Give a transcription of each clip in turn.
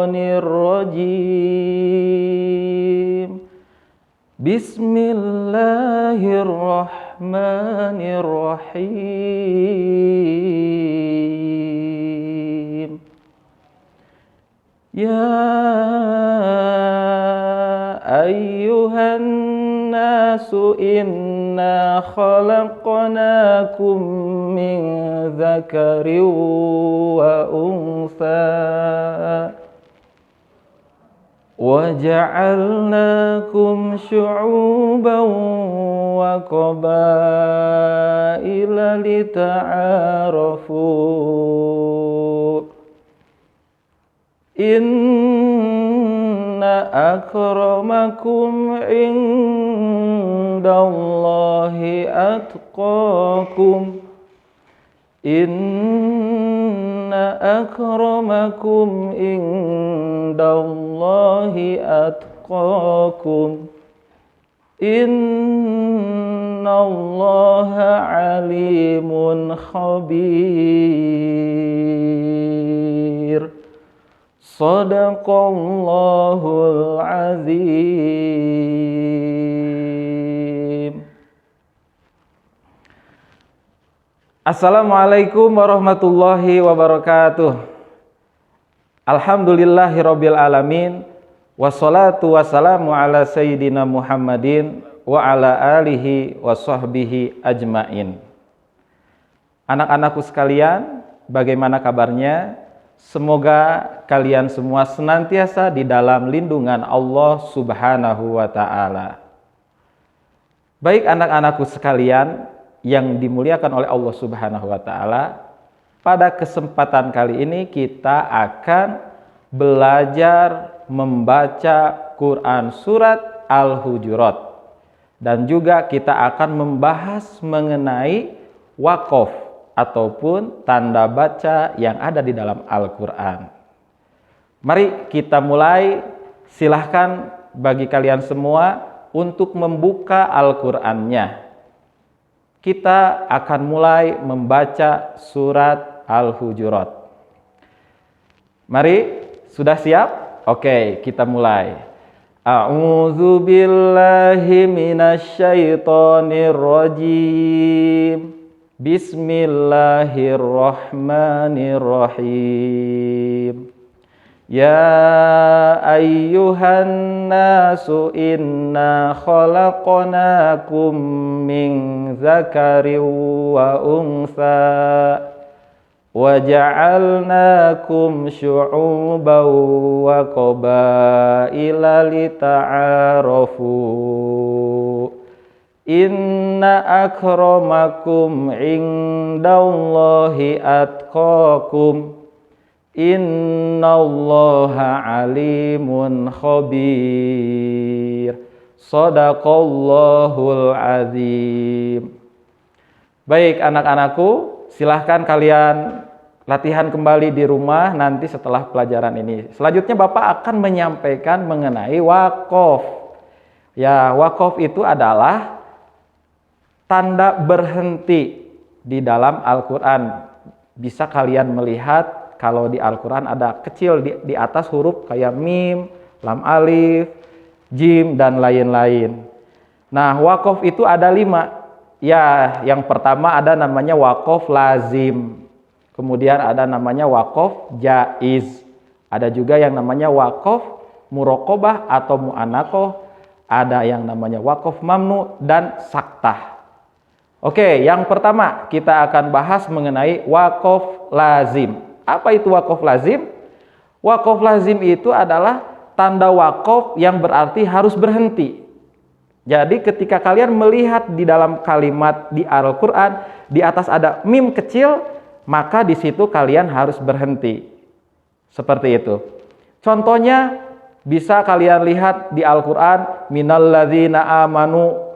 syaitonir rajim. Bismillahirrahmanirrahim. Ya ayyuhan nasu inna khalaqnakum min dzakarin wa untha wa ja'alnakum syu'uban wa qabaila lita'arafu. Inna akramakum indallahi atqakum. Inna akramakum indallahi atqakum. Innallaha alimun khabir. Shadaqallahul azim. Assalamualaikum warahmatullahi wabarakatuh. Alhamdulillahirabbil alamin. Wassalatu wassalamu ala sayyidina Muhammadin wa ala alihi wa sahbihi ajmain. Anak-anakku sekalian, bagaimana kabarnya? Semoga kalian semua senantiasa di dalam lindungan Allah Subhanahu wa ta'ala. Baik anak-anakku sekalian yang dimuliakan oleh Allah Subhanahu wa ta'ala, pada kesempatan kali ini kita akan belajar membaca Quran surat Al-Hujurat, dan juga kita akan membahas mengenai waqaf ataupun tanda baca yang ada di dalam Al-Quran. Mari kita mulai. Silahkan bagi kalian semua untuk membuka Al-Qurannya. Kita akan mulai membaca surat Al-Hujurat. Mari, sudah siap? Oke, kita mulai. A'udzu billahi minasy syaithanir rajim. Bismillahirrahmanirrahim. Ya ayyuhan nasu inna khalaqnakum min dzakarin wa untha wa ja'alnakum syu'uban wa qabaila lita'arafu. Inna akramakum indallahi atqakum. Innallaha alimun khabir. Shadaqallahul azim. Baik anak-anakku, silahkan kalian latihan kembali di rumah nanti setelah pelajaran ini. Selanjutnya Bapak akan menyampaikan mengenai waqaf. Ya, waqaf itu adalah tanda berhenti di dalam Al-Quran. Bisa kalian melihat kalau di Al-Quran ada kecil di atas huruf kayak mim, lam alif, jim, dan lain-lain. Nah, waqaf itu ada 5. Ya, yang pertama ada namanya waqaf lazim. Kemudian ada namanya waqaf jaiz. Ada juga yang namanya waqaf muraqabah atau mu'anaqah. Ada yang namanya waqaf mamnu dan saktah. Oke, yang pertama kita akan bahas mengenai waqaf lazim. Apa itu waqaf lazim? Waqaf lazim itu adalah tanda waqaf yang berarti harus berhenti. Jadi ketika kalian melihat di dalam kalimat di Al-Quran, di atas ada mim kecil, maka di situ kalian harus berhenti. Seperti itu. Contohnya bisa kalian lihat di Al-Quran, minalladzina amanu,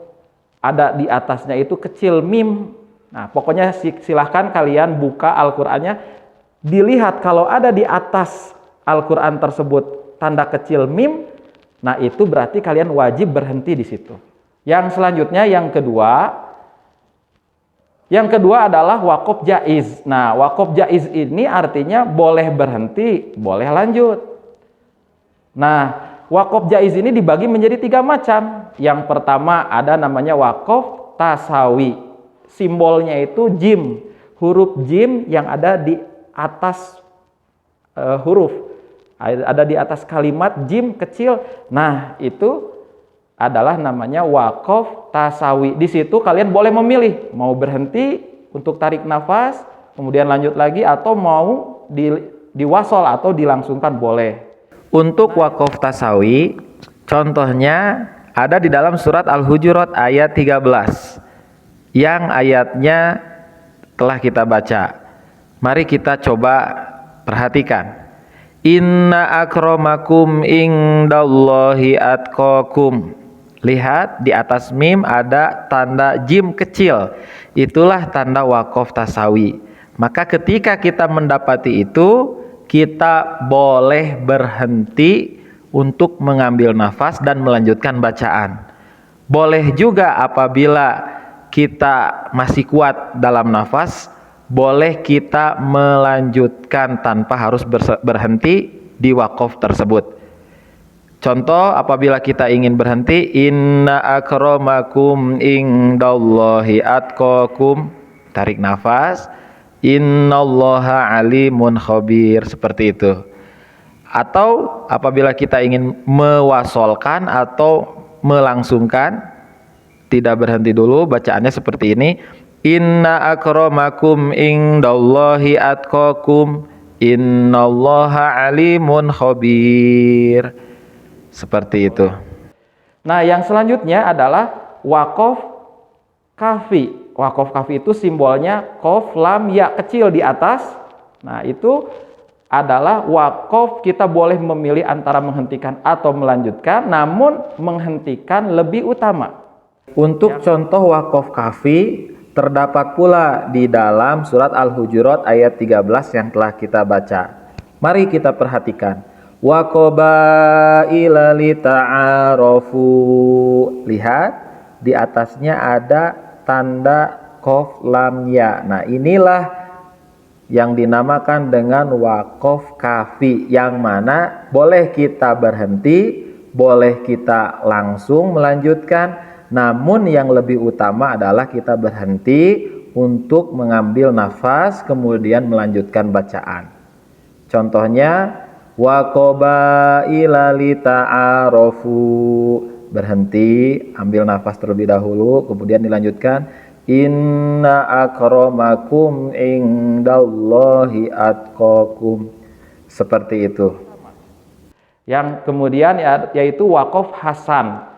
ada di atasnya itu kecil mim. Nah, pokoknya silahkan kalian buka Al-Qur'annya, dilihat kalau ada di atas Al-Qur'an tersebut tanda kecil mim, nah itu berarti kalian wajib berhenti di situ. Yang selanjutnya yang kedua adalah waqaf jaiz. Nah, waqaf jaiz ini artinya boleh berhenti, boleh lanjut. Nah, wakaf jaiz ini dibagi menjadi 3 macam. Yang pertama ada namanya wakaf tasawi. Simbolnya itu jim, huruf jim yang ada di atas huruf, ada di atas kalimat jim kecil. Nah, itu adalah namanya wakaf tasawi. Di situ kalian boleh memilih mau berhenti untuk tarik nafas, kemudian lanjut lagi, atau mau diwasol atau dilangsungkan boleh. Untuk wakaf tasawi, contohnya ada di dalam surat Al-Hujurat ayat 13 yang ayatnya telah kita baca. Mari kita coba perhatikan. Inna akramakum indallahi atqakum. Lihat di atas mim ada tanda jim kecil. Itulah tanda wakaf tasawi. Maka ketika kita mendapati itu, kita boleh berhenti untuk mengambil nafas dan melanjutkan bacaan. Boleh juga apabila kita masih kuat dalam nafas, boleh kita melanjutkan tanpa harus berhenti di wakaf tersebut. Contoh, apabila kita ingin berhenti, inna akramakum indallahi atqakum, tarik nafas, innallaha alimun khabir, seperti itu. Atau apabila kita ingin mewasolkan atau melangsungkan, tidak berhenti dulu, bacaannya seperti ini. Inna akramakum indallahi atqakum innallaha alimun khabir. Seperti itu. Nah, yang selanjutnya adalah wakaf kafi. Wakaf kafi itu simbolnya qaf lam ya kecil di atas. Nah, itu adalah wakaf, kita boleh memilih antara menghentikan atau melanjutkan, namun menghentikan lebih utama. Untuk contoh wakaf kafi terdapat pula di dalam surat Al-Hujurat ayat 13 yang telah kita baca. Mari kita perhatikan. Wa qabaila lita'arafu. Lihat di atasnya ada tanda qaf lam ya. Nah, inilah yang dinamakan dengan wakaf kafi, yang mana boleh kita berhenti, boleh kita langsung melanjutkan. Namun yang lebih utama adalah kita berhenti untuk mengambil nafas kemudian melanjutkan bacaan. Contohnya wa qabaila lita'arafu, berhenti, ambil nafas terlebih dahulu, kemudian dilanjutkan inna akramakum indallahi atqakum, seperti itu. Yang kemudian yaitu wakaf hasan,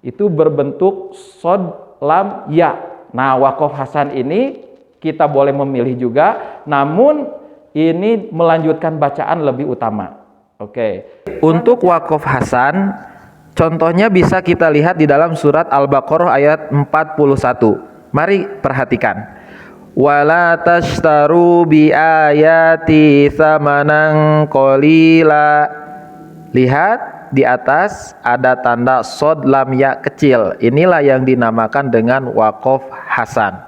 itu berbentuk sod lam ya. Nah, wakaf hasan ini kita boleh memilih juga, namun ini melanjutkan bacaan lebih utama. Oke. Untuk wakaf hasan, contohnya bisa kita lihat di dalam surat Al-Baqarah ayat 41. Mari perhatikan. Wala tashtaru bi ayati tsamanan qalila. Lihat di atas ada tanda sod lam ya kecil. Inilah yang dinamakan dengan wakaf hasan.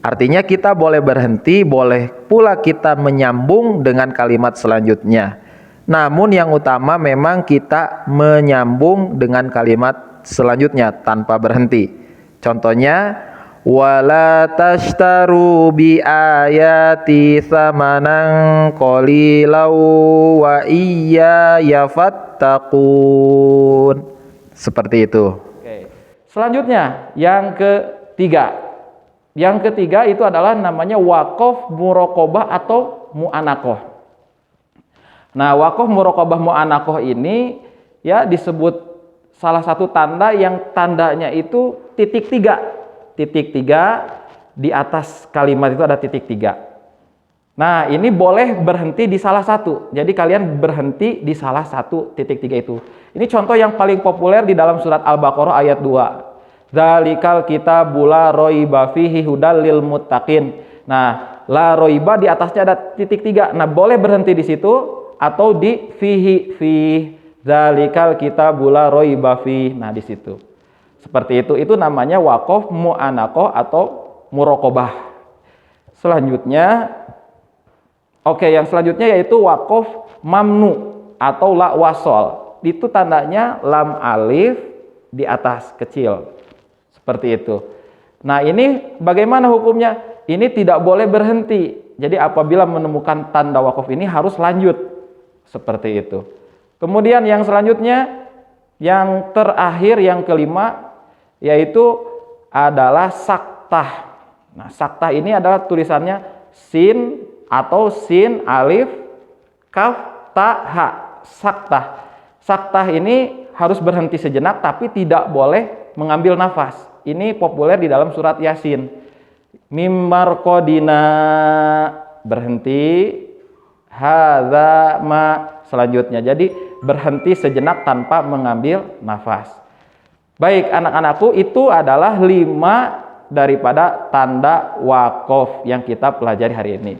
Artinya kita boleh berhenti, boleh pula kita menyambung dengan kalimat selanjutnya. Namun yang utama memang kita menyambung dengan kalimat selanjutnya tanpa berhenti. Contohnya wala tashtaru bi ayati tsamanan qalilan wa iyaya fattaqun. Seperti itu. Oke. Selanjutnya yang ketiga. Yang ketiga itu adalah namanya wakaf muraqabah atau mu'anaqah. Nah, wakaf muraqabah mu'anaqah ini ya disebut salah satu tanda yang tandanya itu titik 3. Titik 3 di atas kalimat itu ada titik 3. Nah, ini boleh berhenti di salah satu. Jadi kalian berhenti di salah satu titik 3 itu. Ini contoh yang paling populer di dalam surat Al-Baqarah ayat 2. Dzalikal kitabul la raiba fihi hudal lil muttaqin. Nah, la raiba di atasnya ada titik 3. Nah, boleh berhenti di situ atau di fihi fi dzalikal kitabul la raiba fi. Nah, di situ. Seperti itu namanya wakaf mu'anaqah atau muraqabah. Selanjutnya, yang selanjutnya yaitu wakaf mamnu atau la wasol. itu tandanya lam alif di atas kecil. Seperti itu. Nah, ini bagaimana hukumnya? Ini tidak boleh berhenti. Jadi apabila menemukan tanda wakaf ini harus lanjut. Seperti itu. Kemudian yang selanjutnya, yang terakhir, yang kelima, yaitu adalah saktah. Nah, saktah ini adalah tulisannya sin atau sin, alif, kaf, ta, ha. Saktah. Saktah ini harus berhenti sejenak tapi tidak boleh mengambil nafas. Ini populer di dalam surat Yasin. Mimbar kodina, berhenti, hadza ma, selanjutnya. Jadi berhenti sejenak tanpa mengambil nafas. Baik anak-anakku, itu adalah 5 daripada tanda wakaf yang kita pelajari hari ini.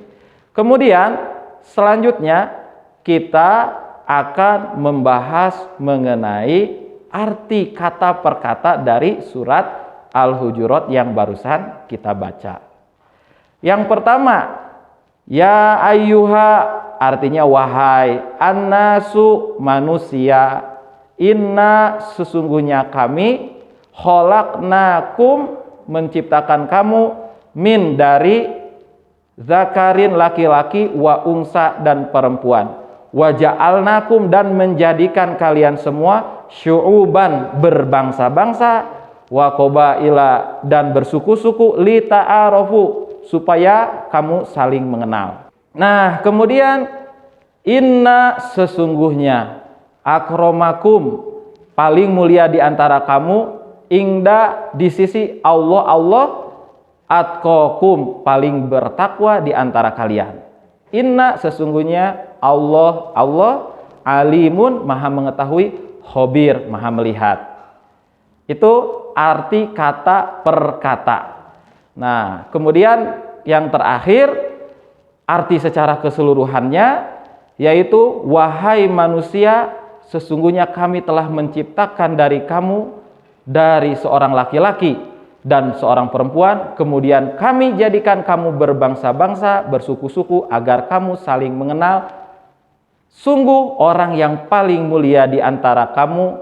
Kemudian selanjutnya kita akan membahas mengenai arti kata per kata dari surat Al-Hujurat yang barusan kita baca. Yang pertama, ya ayyuha, artinya wahai, annasu, manusia, inna, sesungguhnya kami, khalaqnakum, menciptakan kamu, min, dari, zakarin, laki-laki, wa unsa, dan perempuan, wa ja'alnakum, dan menjadikan kalian semua, syu'uban, berbangsa-bangsa, wa qabaila, dan bersuku-suku, li ta'arofu, supaya kamu saling mengenal. Nah, kemudian inna, sesungguhnya, akromakum, paling mulia di antara kamu, ingda, di sisi Allah, atqakum, paling bertakwa di antara kalian. Inna, sesungguhnya Allah, alimun, maha mengetahui, khobir, maha melihat. Itu arti kata per kata. Nah, kemudian yang terakhir, arti secara keseluruhannya, yaitu wahai manusia, sesungguhnya kami telah menciptakan dari kamu, dari seorang laki-laki dan seorang perempuan, kemudian kami jadikan kamu berbangsa-bangsa, bersuku-suku, agar kamu saling mengenal. Sungguh orang yang paling mulia di antara kamu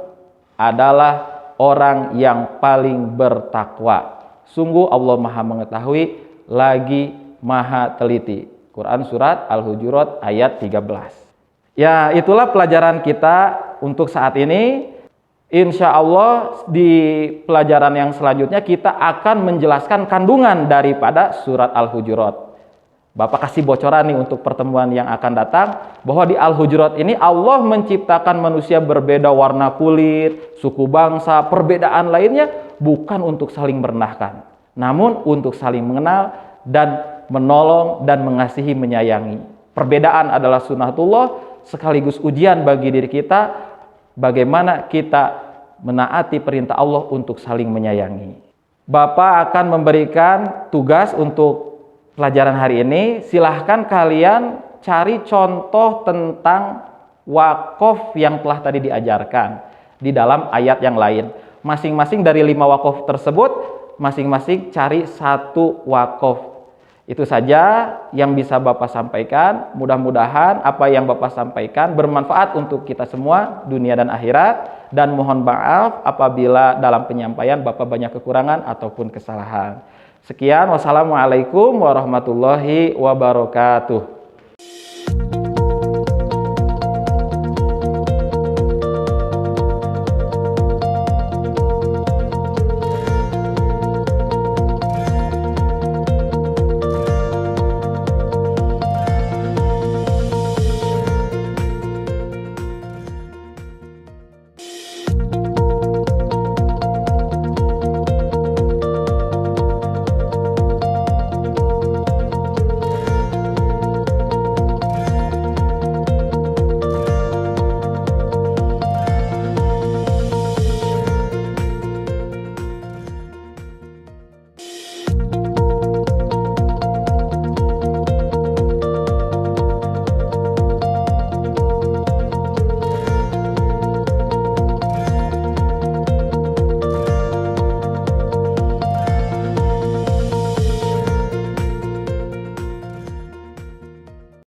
adalah orang yang paling bertakwa. Sungguh Allah maha mengetahui lagi maha teliti. Quran surat Al-Hujurat ayat 13. Ya, itulah pelajaran kita untuk saat ini. Insya Allah di pelajaran yang selanjutnya kita akan menjelaskan kandungan daripada surat Al-Hujurat. Bapak kasih bocoran nih untuk pertemuan yang akan datang, bahwa di Al-Hujurat ini Allah menciptakan manusia berbeda warna kulit, suku bangsa, perbedaan lainnya, bukan untuk saling merendahkan, namun untuk saling mengenal dan menolong dan mengasihi, menyayangi. Perbedaan adalah sunnatullah, sekaligus ujian bagi diri kita, bagaimana kita menaati perintah Allah untuk saling menyayangi. Bapak akan memberikan tugas untuk pelajaran hari ini. Silahkan kalian cari contoh tentang wakaf yang telah tadi diajarkan di dalam ayat yang lain. Masing-masing dari 5 wakaf tersebut, masing-masing cari 1 wakaf. Itu saja yang bisa Bapak sampaikan. Mudah-mudahan apa yang Bapak sampaikan bermanfaat untuk kita semua, dunia dan akhirat. Dan mohon maaf apabila dalam penyampaian Bapak banyak kekurangan ataupun kesalahan. Sekian, wassalamualaikum warahmatullahi wabarakatuh.